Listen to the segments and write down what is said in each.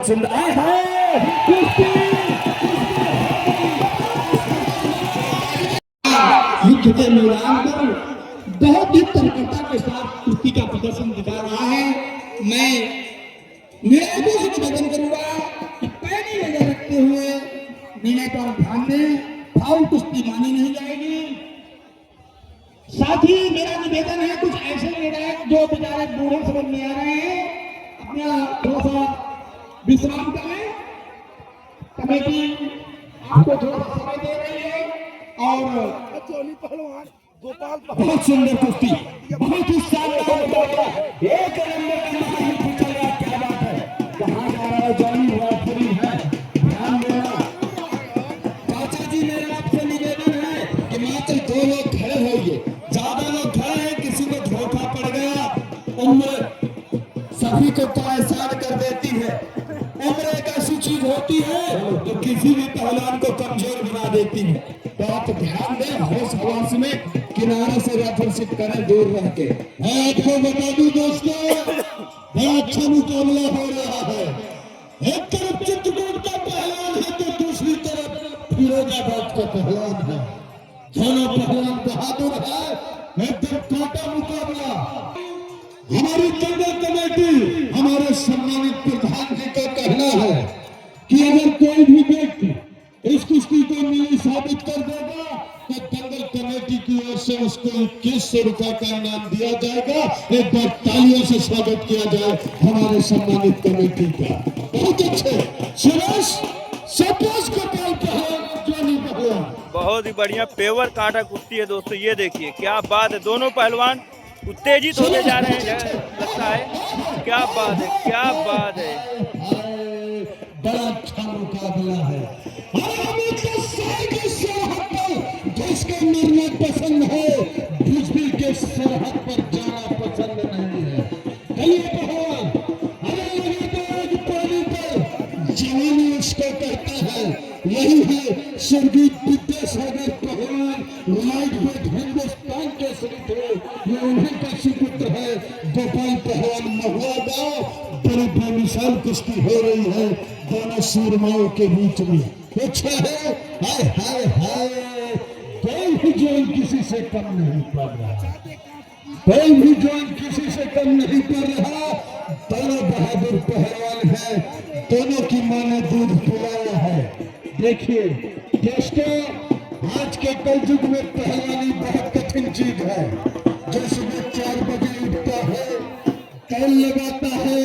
युद्ध के मैदान पर बहुत ही तन्मयता के साथ कुश्ती का प्रदर्शन दिखा रहा है। मैं निर्णय से निवेदन करूंगा कि पैनी नजर रखते हुए निर्णय पर ध्यान दें, फाउल कुश्ती मानी नहीं जाएगी। साथ ही मेरा निवेदन है, कुछ ऐसे निर्णायक जो बेचारे बूढ़े समझ में आ रहे हैं, अपना थोड़ा सा विश्राम करें। कमेटी आपको थोड़ा सा समय दे रही है। और बहुत सुंदर कुश्ती, बहुत ही शानदार मुकाबला, एक नंबर का मुकाबला चल रहा है। क्या बात है, कहाँ जा रहा है जॉनी, फ्री है, ध्यान देना। चाचा जी मेरा आपसे निवेदन है कि मात्र 2 लोग खड़े होइए, ज्यादा लोग खड़े हैं, किसी को धोखा पड़ गया, उम्र सभी को परेशान कर देती है। उम्र एक ऐसी चीज होती है तो किसी भी पहलवान को कमजोर बना देती है। तो आप ध्यान दें, होश हवास में किनारे से रेफरशिप करें, दूर रह के। आपको बता दूं दोस्तों, बड़ा अच्छा मुकाबला हो रहा है। एक तरफ चित्रकूट का पहलवान है तो दूसरी तरफ फिरोजाबाद का पहलवान है। दोनों पहलवान बहादुर है, एकदम काटा मुकाबला। हमारी दंगल कमेटी, हमारे सम्मानित प्रधान जी का कहना है कि अगर कोई भी व्यक्ति इस कुश्ती को नीली साबित कर देगा तो दंगल कमेटी की ओर से उसको 2100 रुपए का इनाम दिया जाएगा। एक बार तालियों से स्वागत किया जाए हमारे सम्मानित कमेटी का। बहुत अच्छे सुरेश सपोज को बहुत ही बढ़िया पेवर काटा कुश्ती है दोस्तों। ये देखिए क्या बात है, दोनों पहलवान उत्तेजित होते जा रहे हैं, लगता है। क्या बात है, क्या बात है, बड़ा अच्छा मुकाबला है। जिसको मरना पसंद है, बिजली के सरहद पर जाना पसंद नहीं है। जवानी उसको कहता है, यही है स्वर्गीय विद्यासागर पहलवान, लाइट वेट हिंदुस्तान के श्री थे। ये उन्हीं का सुपुत्र है गोपाल पहलवान महुआ गांव। बड़ी बेमिसाल कुश्ती हो रही है दोनों सूरमाओं के बीच में। अच्छा है, हाय हाय हाय, कोई भी जोन किसी से कम नहीं पड़ रहा, कोई भी जोन किसी से कम नहीं पड़ रहा। दोनों बहादुर पहलवान हैं, दोनों की मां ने दूध पिलाया है। देखिए दोस्तों, आज के कलयुग में पहलवानी बहुत कठिन चीज है। जो सुबह 4 बजे उठता है, तेल लगाता है,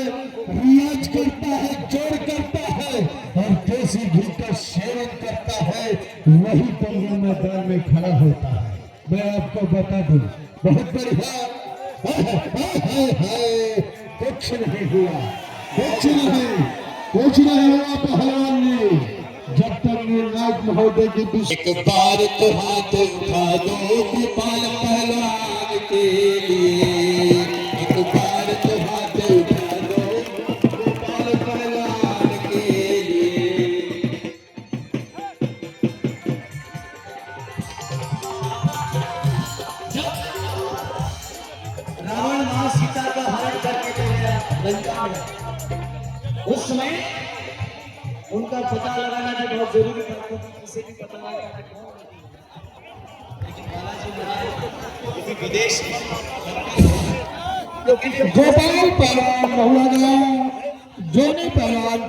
रियाज करता है, जोड़ करता है और देसी घी का सेवन करता है, वही पंद्रह मैदान में खड़ा होता है। मैं आपको बता दूं, बहुत बढ़िया। कुछ नहीं हुआ, कुछ नहीं हुआ पहलवान ने, जब तक निर्णायक महोदय की एक बार तो हाथ उठा दो गोपाल पहलवान के लिए, एक बार तो हाथ उठा दो गोपाल पहलवान के लिए। रावण मां सीता का हरण करके गया लंका में, उस समय उनका पता लगाना भी बहुत जरूरी था, क्योंकि किसी भी पता लगा लेकिन बालाजी महाराज विदेश गोपाल पहलवान महुआ गांव, जोनी पहलवान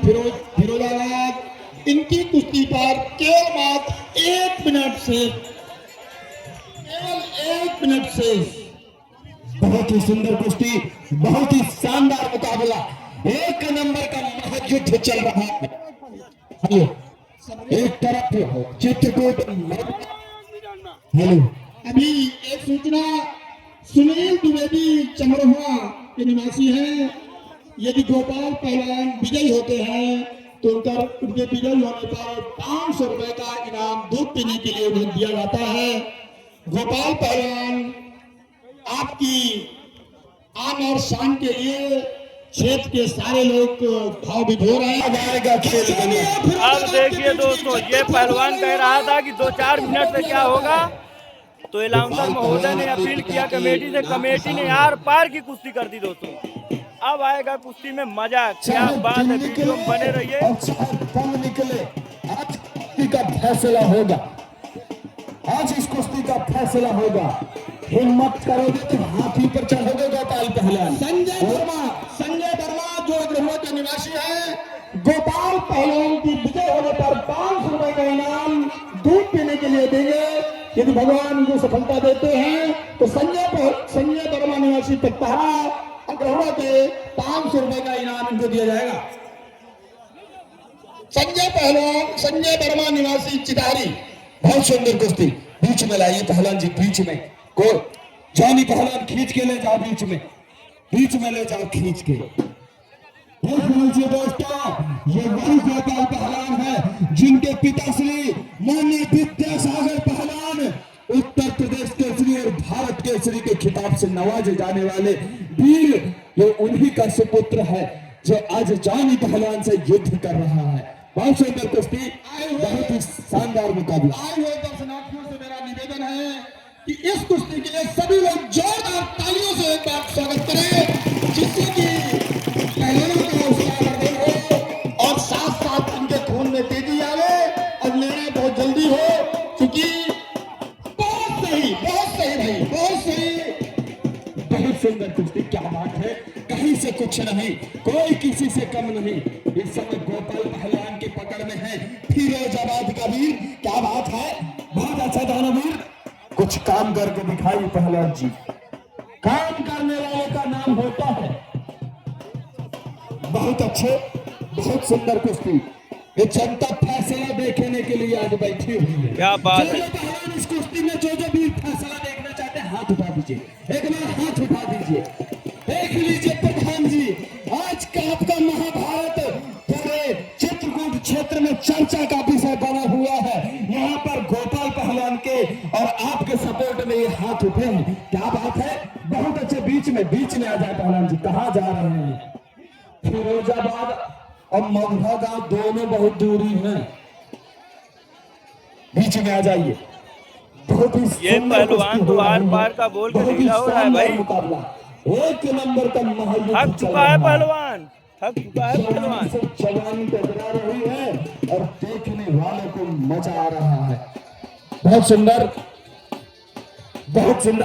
फिरोजाबाद, इनकी कुश्ती पर केवल मात्र 1 मिनट से, केवल 1 मिनट से बहुत ही सुंदर कुश्ती, बहुत ही शानदार मुकाबला, एक नंबर का महायुद्ध चल रहा है। एक तरफ चित्रकूट, हेलो, अभी एक सूचना, सुनील द्विवेदी चमरोहा के निवासी हैं। यदि गोपाल पहलवान विजयी होते हैं तो उनके विजयी होने पर 500 रुपए का इनाम दूध पीने के लिए उन्हें दिया जाता है। गोपाल पहलवान आपकी आन और शान के लिए क्षेत्र के सारे लोग भाव विभोर हैं। अब देखिए दोस्तों, ये पहलवान कह रहा था कि 2-4 मिनट में क्या होगा, तो अनाउंसर महोदय ने अपील किया कमेटी से, कमेटी ने यार पार की कुश्ती कर दी दोस्तों। अब आएगा कुश्ती में मजा। क्या बात है, वीडियो में बने रहिए। और चाहे दम निकले, आज कुश्ती का फैसला होगा। आज इस कुश्ती का फैसला होगा। हिम्मत करोगे तो हाथी पर चढ़ोगे गोपाल पहलवान। संजय वर्मा जो गृह के निवासी है, गोपाल पहलवान की विजय होने पर 500 रुपए का इनाम दूध पीने के लिए देंगे। यदि भगवान को सफलता देते हैं तो संजय वर्मा निवासी पटपहरा अग्रवा के 500 रुपए का इनाम इनको दिया जाएगा। संजय वर्मा निवासी चितारी, बहुत सुंदर कुश्ती। बीच में लाइए पहलवान जी, बीच में को जॉनी पहलवान खींच के ले जाओ, बीच में ले जाओ खींच के। देख लीजिए दोस्तों, ये वही गोपाल पहलवान है जिनके पिताश्री माननीय विद्यासागर पहलवान उत्तर प्रदेश केसरी और भारत केसरी के खिताब से नवाजे जाने वाले वीर, ये उन्हीं का सुपुत्र है जो आज जॉनी पहलवान से युद्ध कर रहा है। बहुत सुंदर कुश्ती, बहुत ही शानदार मुकाबला। आए हुए दर्शनार्थियों से मेरा निवेदन है कि इस कुश्ती के लिए सभी लोग जोरदार तालियों से एक बार स्वागत करें, जिससे कि पहलवानों का उत्साहवर्धन हो और साथ साथ उनके खून में तेजी आवे और निर्णय बहुत जल्दी हो। क्योंकि बहुत सही भाई, बहुत सही, बहुत सुंदर कुश्ती। क्या बात है, कहीं से कुछ नहीं, कोई किसी से कम नहीं। इस समय गोपाल पहलवान की पकड़ में है फिरोजाबाद का वीर। क्या बात है, बहुत अच्छा दानवीर। कुछ काम करके दिखाई पहलवान जी। काम करने वाले का नाम होता है। बहुत अच्छे, बहुत सुंदर कुश्ती। ये जनता फैसला देखने के लिए आज बैठी हुई है। क्या बात है। जो पहलवान इस कुश्ती में जो भी फैसला देखना चाहते हैं, हाथ उठा दीजिए, एक बार हाथ उठा दीजिए। देख लीजिए प्रधान जी, आज का आपका महाभारत पूरे चित्रकूट क्षेत्र में चर्चा का विषय बना हुआ है। यहाँ पर गोपाल पहलवान के और आपके सपोर्ट में ये हाथ उठे हैं। क्या बात है, बहुत अच्छे। बीच में आ जाए पहलवान जी। कहाँ जा रहे हैं? फिरोजाबाद और मगधा गांव दोनों बहुत दूरी हैं। बीच में आ जाइए। बहुत ही ये पहलवान तो आर पार का बोल के ढीला हो रहा है भाई। मुकाबला एक नंबर का महायुद्ध थक चुका है पहलवान, थक चुका है पहलवान। जवानी टकरा रही है और देखने वालों को मजा आ रहा है। बहुत सुंदर, बहुत सुंदर।